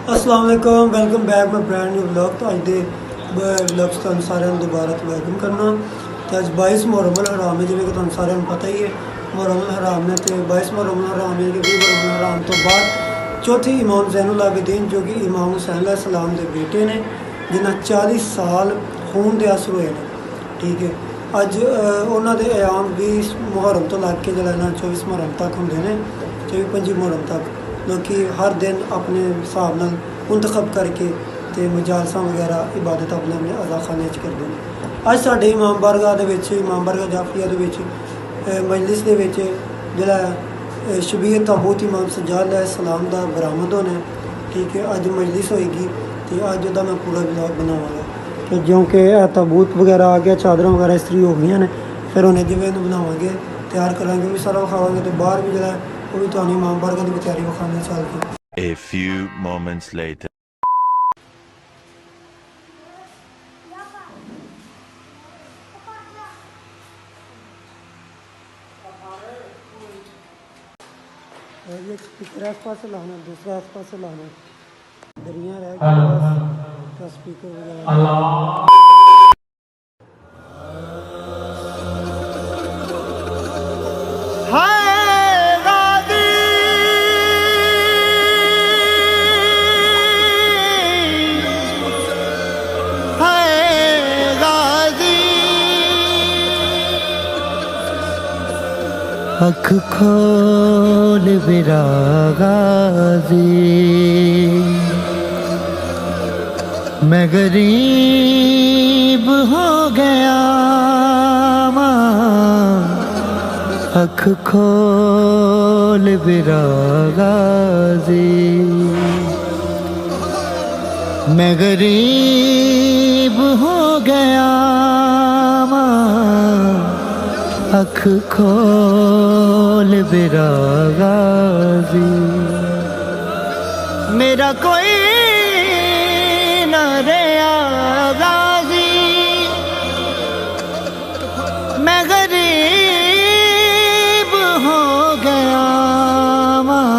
अस्सलाम वालेकुम welcome back my brand new vlog. तो अज के व्लॉग तुहानू सारिਆਂ ਨੂੰ ਦੁਬਾਰਾ ਤੋਂ ਵੈਲਕਮ ਕਰਨਾ। तो अज 22 मुहर्रम अल हराम है, जिवें कि तुहानू सारिਆਂ ਨੂੰ पता ही है मुहर्रम अल हराम ने। तो 22 मुहर्रम अल हराम है कि 20 मुहर्रम अल हराम तो बाद चौथे इमाम ज़ैनुल आबिदीन जो कि इमाम हुसैन अलैहिस्सलाम के बेटे ने, जिन्हें 40 साल खून दे असर हुए हैं। ठीक है, अज उन्होंने आयाम 20 मुहर्रम तो लग के जो 24 मुहर्रम तक होंगे ने, 24-25 मुहर्रम तक लोग हर दिन अपने हिसाब नाल मुंतखब करके तो मजालसा वगैरह इबादत अपने अपने अज़ाखाने करते हैं। अज साडे इमाम बारगाह इमाम बारगाह जाफिया मजलिस के जोड़ा शबीर ताबूत इमाम सज्जाद अलैहिस्सलाम का बरामद होना। ठीक है, अज मजलिस होएगी तो अज वह मैं पूरा ब्लॉग बनावांगा। तो ज्यों कि ताबूत वगैरह आ गया, चादर वगैरह इस्त्री हो गई ने, फिर उन्हें जिवें बनावांगे तैयार करांगे भी सारा विखावांगे। तो बाहर भी जो वो भी तुहानू इमाम बारगाह की तैयारी विखाने चल के। A few moments later. एक स्पीकर इस पास लाना, दूसरा इस पास लाना, दरिया रह गया स्पीकर वगैरह। अख खोल मेरा गाज़ी, मैं गरीब हो गया माँ। अख खोल मेरा गाज़ी, मैं गरीब हो गया माँ। अख खोल मेरा गाज़ी, मेरा कोई न रहा गाज़ी। मैं गरीब हो गया माँ।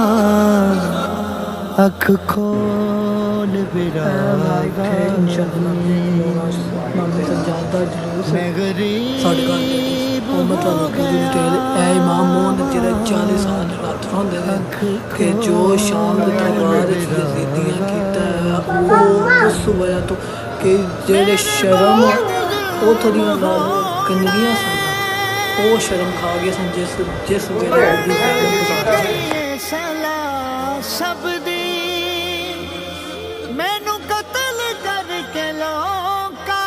अख खोल मेरा गाज़ी, मैं गरीब इमाम मोहन तेरा 40 साल रात होंदे कि जो शाम के बाद यजीदियां कीता है उस वजह तो कि जेड़े शर्म वो थोड़ियां कन्नियां सन वो शर्म खा गए सन जिस वेले सब दी मैनू कतल करके लोका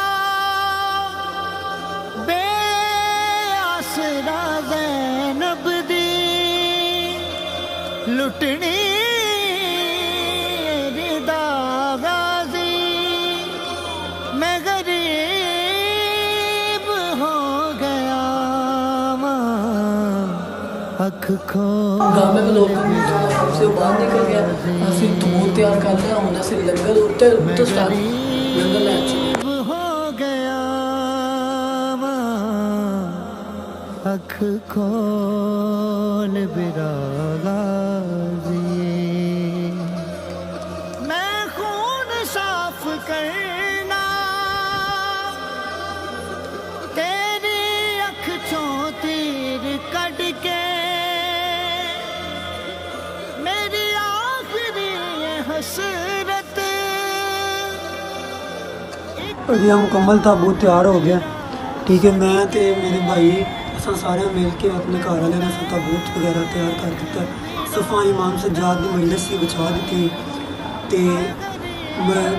बेआसरा ज़ैनब दी लुटनी रिदा गाज़ी। मैं गरीब हो गया माँ। अख खो गामे में लोग से बाहर निकल गया, असि धूल तैयार कर लिया, हुन असि लंगर उत्ते स्टार्ट लंगर ले हो गया माँ। अख खोल मेरा गाज़ी, मैं खून साफ करना तेरी अख चों तीर कट के। मेरी आखिरी हसरत अभी मुकम्मल ताबूत तैयार हो गया। ठीक है, मैं तो मेरे भाई असा सारे मिल के अपने घर वाले ने ताबूत वगैरह तैयार कर दिता। सफा इमाम सज्जाद की मजलिस से बिछा दी तो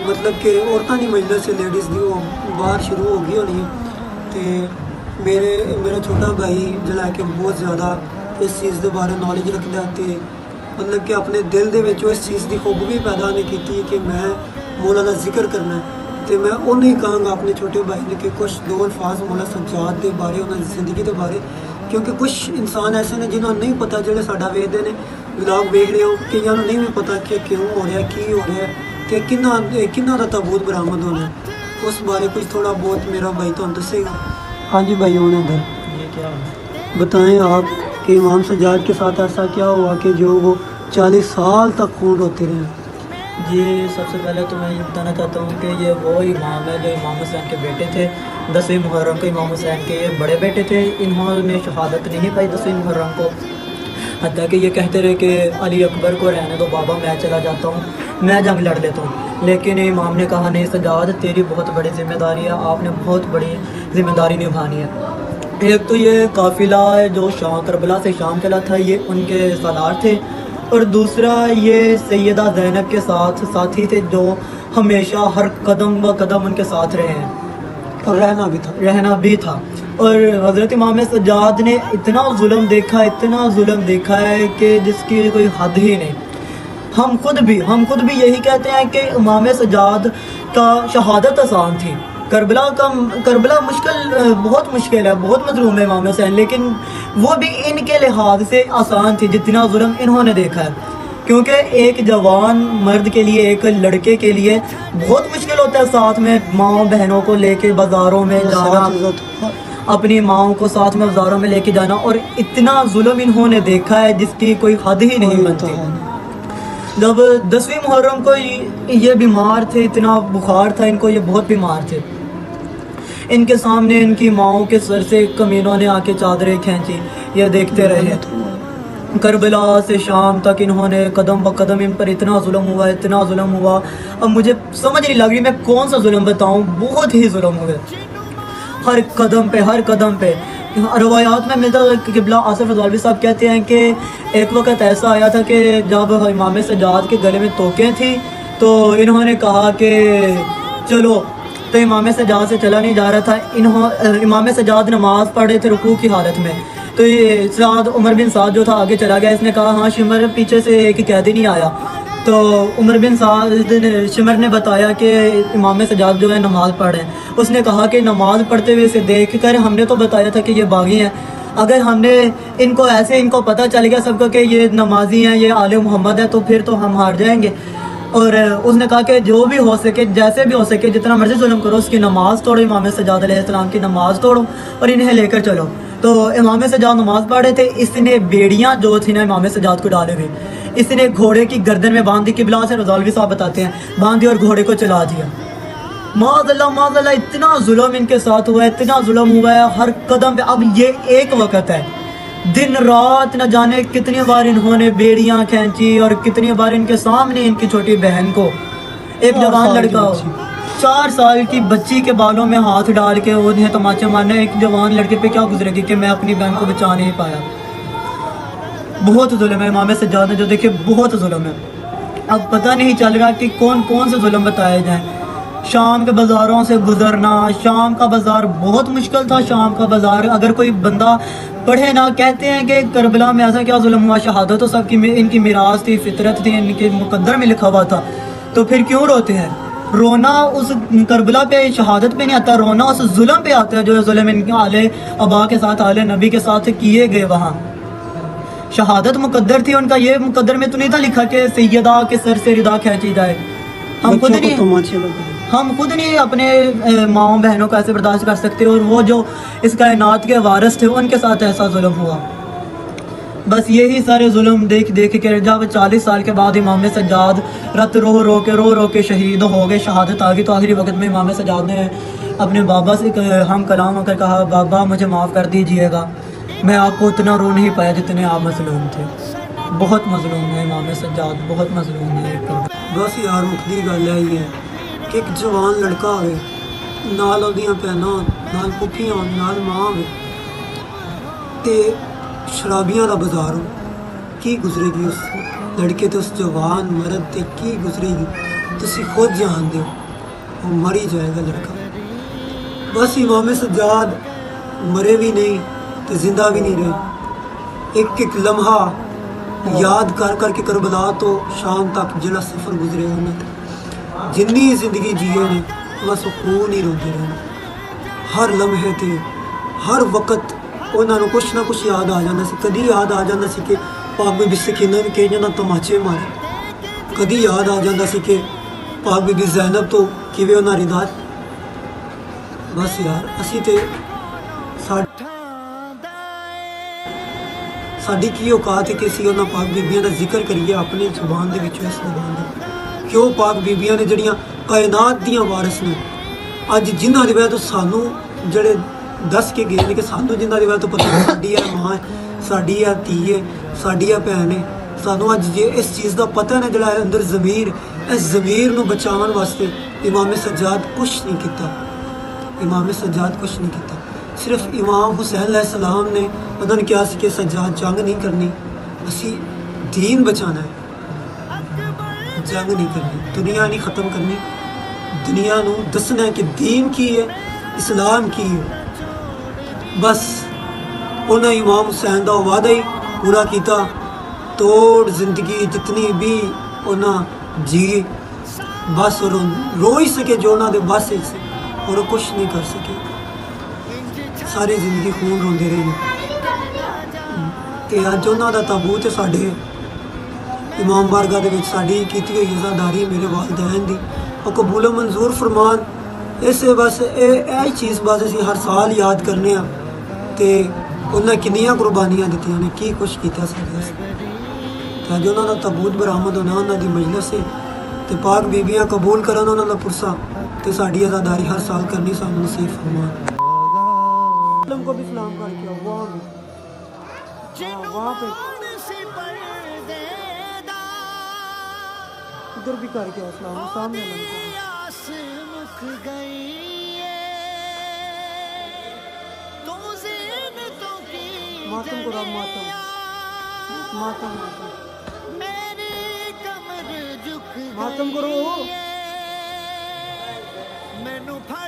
मतलब कि औरतों की मजलिस से लेडीज़ की वो बाहर शुरू हो गई होनी है। तो मेरा छोटा भाई जिला कि बहुत ज़्यादा इस चीज़ के बारे नॉलेज रखता है, तो मतलब कि अपने दिल के इस चीज़ की खूब भी पैदा नहीं की कि मैं मौला का जिक्र करना है। तो मैं उन्हें कहूँगा अपने छोटे भाई ने कि कुछ दो अल्फाज मौला सज्जाद के बारे उन्होंने जिंदगी के बारे, क्योंकि कुछ इंसान ऐसे ने जिन्होंने नहीं पता जो साडा वेखते हैं व्लॉग वेख रहे हो, कईयों को नहीं भी पता कि क्यों हो रहा की हो रहा है तो किन्ना का ताबूत बरामद होना है, उस बारे कुछ थोड़ा बहुत मेरा भाई तो दसेगा। हाँ जी भाई होने इधर ये क्या बताएं आप कि इमाम सज्जाद के साथ ऐसा क्या हुआ कि जो वो 40 साल तक खून रोते रहे। जी सबसे पहले तो मैं ये बताना चाहता हूँ कि ये वो इमाम है जो इमाम हुसैन के बेटे थे। 10वीं मुहर्रम को इमाम हुसैन के ये बड़े बेटे थे। इन्होंने शहादत नहीं पाई 10वीं मुहर्रम को, हत्या कि ये कहते रहे कि अली अकबर को रहने दो बाबा, मैं चला जाता हूँ, मैं जंग लड़ लेता हूँ। लेकिन इमाम ने कहा नहीं सजाद, तेरी बहुत बड़ी जिम्मेदारी है, आपने बहुत बड़ी जिम्मेदारी निभानी है। एक तो ये काफ़िला है जो शाम करबला से शाम चला था, ये उनके सालार थे, और दूसरा ये सैयदा ज़ैनब के साथ साथी थे जो हमेशा हर कदम व कदम उनके साथ रहे हैं और रहना भी था। और हज़रत इमाम सज्जाद ने इतना जुल्म देखा है कि जिसकी कोई हद ही नहीं। हम खुद भी यही कहते हैं कि इमाम सज्जाद का शहादत आसान थी। करबला बहुत मुश्किल है, बहुत मजलूम है इमाम हुसैन, लेकिन वो भी इनके लिहाज से आसान थी जितना जुल्म इन्होंने देखा है। क्योंकि एक जवान मर्द के लिए, एक लड़के के लिए बहुत मुश्किल होता है साथ में माँ बहनों को लेके बाज़ारों में जाना, अपनी माओ को साथ में बाज़ारों में लेके जाना, और इतना जुल्म इन्होंने देखा है जिसकी कोई हद ही नहीं बनती। जब 10वीं मुहर्रम को ये बीमार थे, इतना बुखार था इनको, ये बहुत बीमार थे। इनके सामने इनकी माओ के सर से कमीनों ने आके चादरें खींची, ये देखते रहे। करबला से शाम तक इन्होंने कदम ब कदम इन पर इतना जुल्म हुआ। अब मुझे समझ नहीं लग रही मैं कौन सा जुल्म बताऊं, बहुत ही जुल्म हुए हर कदम पे। रवायात में मिलता है कि किबला आसिफ रज़वालवी साहब कहते हैं कि एक वक्त ऐसा आया था कि जब इमाम सज्जाद के गले में तोकें थी तो इन्होंने कहा कि चलो, तो इमाम सज्जाद से चला नहीं जा रहा था। इमाम सज्जाद नमाज पढ़ रहे थे रुकू की हालत में, तो ये साद उमर बिन साद जो था आगे चला गया। इसने कहा हाँ शिमर पीछे से एक कैदी नहीं आया, तो उमर बिन साद शिमर ने बताया कि इमाम सज्जाद जो है नमाज़ पढ़ रहे हैं। उसने कहा कि नमाज़ पढ़ते हुए इसे देख कर हमने तो बताया था कि ये बागी हैं, अगर हमने इनको पता चल गया सबको कि ये नमाजी हैं, ये आले मोहम्मद है, तो फिर तो हम हार जाएंगे। और उसने कहा कि जो भी हो सके, जैसे भी हो सके, जितना मर्जी जुल्म करो, उसकी नमाज़ तोड़ो, इमाम सज्जाद अलैहिस्सलाम की नमाज़ तोड़ो और इन्हें लेकर चलो। तो इमाम सज्जाद नमाज़ पढ़ रहे थे, इसने बेड़ियाँ जो थी ना इमाम सज्जाद को डाले हुए, इसने घोड़े की गर्दन में बांध दी। किबला से रज़वालवी साहब बताते हैं, बांध दी और घोड़े को चला दिया। माज़अल्लाह इतना जुल्म इनके साथ हुआ है हर कदम पे। अब ये एक वक्त है, दिन रात न जाने कितनी बार इन्होंने बेड़ियाँ खींची और कितनी बार इनके सामने इनकी छोटी बहन को, एक जवान लड़का 4 साल की बच्ची के बालों में हाथ डाल के उन्हें तमाचे मारने, एक जवान लड़के पे क्या गुजरेगी कि मैं अपनी बहन को बचा नहीं पाया। बहुत जुल्म है इमाम सज्जाद ने जो देखे, बहुत जुल्म है। अब पता नहीं चल रहा कि कौन कौन से जुल्म बताए जाएं। शाम के बाज़ारों से गुजरना, शाम का बाज़ार बहुत मुश्किल था। शाम का बाज़ार अगर कोई बंदा पढ़े ना, कहते हैं कि करबला में ऐसा क्या जुल्म हुआ, शहादत तो सबकी इनकी मिरास थी, फितरत थी, इनके मुकद्दर में लिखा हुआ था, तो फिर क्यों रोते हैं? रोना उस करबला पे, शहादत पे नहीं आता, रोना उस जुल्म पे आता है जो जुल्म इनके आले अबा के साथ, आले नबी के साथ किए गए। वहाँ शहादत मुकद्दर थी उनका, ये मुकद्दर में तो नहीं था लिखा कि सैयदा के सर से रिदा खींची जाए। हम खुद नहीं अपने माओ बहनों को ऐसे बर्दाश्त कर सकते, और वो जो इस कायनात के वारिस थे उनके साथ ऐसा जुल्म हुआ। बस यही सारे जुल्म देख के जब 40 साल के बाद इमाम सज्जाद रत रो रो के शहीद हो गए, शहादत आ गई, तो आखिरी वक्त में इमाम सज्जाद ने अपने बाबा से हम कलाम होकर कहा, बाबा मुझे माफ़ कर दीजिएगा, मैं आपको उतना रो नहीं पाया जितने आप मजलूम थे। बहुत मजलूम है इमाम सज्जाद, बहुत मजलूम है। बस यार मुकदी गल है ये कि एक जवान लड़का होवे, नाल ओदियां भैनां, नाल पुफियां, नाल मां होवे, ते शराबियां दा बाजार हो, की गुजरेगी उस लड़के ते उस जवान मर्द ते की गुजरेगी तुसी खुद जानदे हो। वो मर ही जाएगा लड़का। बस इमाम सज्जाद मरे भी नहीं तो जिंदा भी नहीं रहे। एक एक लम्हा याद कर के करबला तो शाम तक जिहड़ा सफ़र गुजरे उन्हें जिन्नी जिंदगी जिए ने बस खून ही रोंदे रहे। हर लम्हे ते हर वक्त उन्होंने कुछ ना कुछ याद आ जाता सी। कदी याद आ जाता सी कि पाक बीबी सकीना ने कई जना तमाचे मारे, कदी याद आ जाता सी कि पाक बीबी ज़ैनब तो किवें उन्हां रिदा। बस यार असी ते साडी की औकात है कि असीं उन्हां पाक बीबियां दा जिक्र करिए अपने जुबान दे विचों, इस जुबान दे ਕਿ ਉਹ ਪਾਕ ਬੀਬੀਆਂ ਨੇ ਜਿਹੜੀਆਂ ਕਾਇਨਾਤ ਦੀਆਂ ਵਾਰਿਸ ਨੇ, ਅੱਜ ਜਿਨ੍ਹਾਂ ਦੀ ਵਜ੍ਹਾ ਤੋਂ ਸਾਨੂੰ ਜਿਹੜੇ ਦੱਸ ਕੇ ਗਏ ਨੇ ਕਿ ਸਾਨੂੰ ਜਿਨ੍ਹਾਂ ਦੀ ਵਜ੍ਹਾ ਤੋਂ ਪਤਾ ਸਾਡੀ ਆ ਮਾਂ ਹੈ, ਸਾਡੀ ਆ ਧੀ ਹੈ, ਸਾਡੀ ਆ ਭੈਣ ਹੈ, ਸਾਨੂੰ ਅੱਜ ਜੇ ਇਸ ਚੀਜ਼ ਦਾ ਪਤਾ ਨਾ ਜਿਹੜਾ ਅੰਦਰ ਜ਼ਮੀਰ, ਇਸ ਜ਼ਮੀਰ ਨੂੰ ਬਚਾਉਣ ਵਾਸਤੇ ਇਮਾਮ ਸੱਜਾਦ ਕੁਛ ਨਹੀਂ ਕੀਤਾ। ਇਮਾਮ ਸੱਜਾਦ ਕੁਛ ਨਹੀਂ ਕੀਤਾ। ਸਿਰਫ ਇਮਾਮ ਹੁਸੈਨ अलैहिस्सलाम ने ਉਹਨਾਂ ਨੇ ਕਿਹਾ ਸੀ ਕਿ ਸੱਜਾਦ ਜੰਗ ਨਹੀਂ ਕਰਨੀ, ਅਸੀਂ दीन बचाना है, जंग नहीं करनी, दुनिया नहीं ख़त्म करनी, दुनिया नू दसना है कि दीन की है, इस्लाम की है। बस उन्हें इमाम हुसैन का वादा ही पूरा किया। तोड़ जिंदगी जितनी भी उन्हें जी, बस और रो ही सके जो उन्होंने बस से, और कुछ नहीं कर सके। सारी जिंदगी खून रोंदे रहे। ते अज उन्हों का ताबूत है साढ़े इमाम बारगाह ਦੇ ਵਿੱਚ ਸਾਡੀ ਕੀਤੀ ਹੋਈ ਇਜ਼ਾਦਾਰੀ ਮੇਰੇ ਵਾਲਿदैन ਦੀ ਉਹ ਕਬੂਲ ਮਨਜ਼ੂਰ ਫਰਮਾਨ। ਇਸੇ ਬਸ ਇਹ ਚੀਜ਼ ਬਸ ਅਸੀਂ ਹਰ ਸਾਲ ਯਾਦ ਕਰਨੇ ਆ ਤੇ ਉਹਨਾਂ ਕਿੰਨੀਆਂ ਕੁਰਬਾਨੀਆਂ ਦਿੱਤੀਆਂ ਨੇ, ਕੀ ਕੁਛ ਕੀਤਾ ਸਾਡੇ ਵਾਸਤੇ। ਤਾਂ ਜੋ ਉਹਨਾਂ ਦਾ ਤਾਬੂਤ ਬਰਾਮਦ ਹੋਣਾ, ਉਹਨਾਂ ਦੀ ਮਜਲਿਸ ਹੈ ਤੇ ਪਾਕ ਬੀਬੀਆਂ ਕਬੂਲ ਕਰਨ ਉਹਨਾਂ ਦਾ ਪੁਰਸਾ ਤੇ ਸਾਡੀ ਇਜ਼ਾਦਾਰੀ ਹਰ ਸਾਲ ਕਰਨੀ ਸਾਨੂੰ ਨਸੀਬ ਫਰਮਾਨ। आलम को भी सलाम करके आओ वहाँ भी, वहाँ पे उधर भी करके आओ सलाम सामने आस मुख गई तो ज़ीनतों की मातम को रब मातम मातम मेरी कमर झुक मातम करो मैनू फड़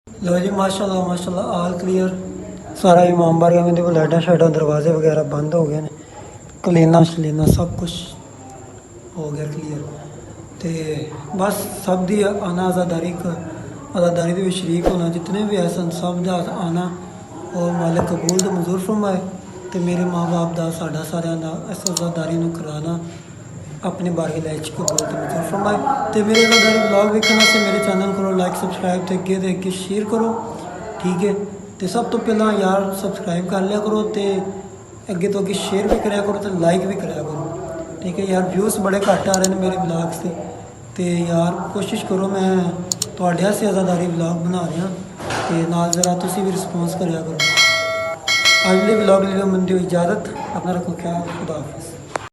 लो जी माशाल्लाह माशाल्लाह आल क्लियर सारा इमाम बारगाह में देखो लाइटा शाइटा दरवाजे वगैरह बंद हो गए ने, कलीना शलीना सब कुछ हो गया क्लियर। तो बस सब दी आना आज़ादारी के शरीक होना, जितने भी ऐसा सब का आना और मालिक कबूल तो मंजूर फरमाए। तो मेरे माँ बाप का साडा सारिਆਂ ਦਾ इस आज़ादारी ਨੂੰ कराना अपने बारगाह लाइच कबूल तो मंजूर फरमाए। तो मेरे आज़ादारी ब्लॉग देखने से मेरे चैनल को लाइक सबसक्राइब तो अगे शेयर करो, ठीक है। तो सब तो पहला यार सबसक्राइब कर लिया करो, तो अगे तो अगे शेयर भी कराया करो, तो लाइक भी कराया करो, ठीक है यार। व्यूज़ बड़े घट आ रहे हैं मेरे ब्लॉग से, तो यार कोशिश करो मैं ਤੁਹਾਡੇ ਵਾਸਤੇ आज़ादारी ब्लॉग बना रहा, तो नाल ज़रा तुसी भी रिस्पॉन्स कराया करो। अगले ब्लॉग ले लो मंदी इजाज़त, अपना रखो ख्याल, खुदा हाफिज़।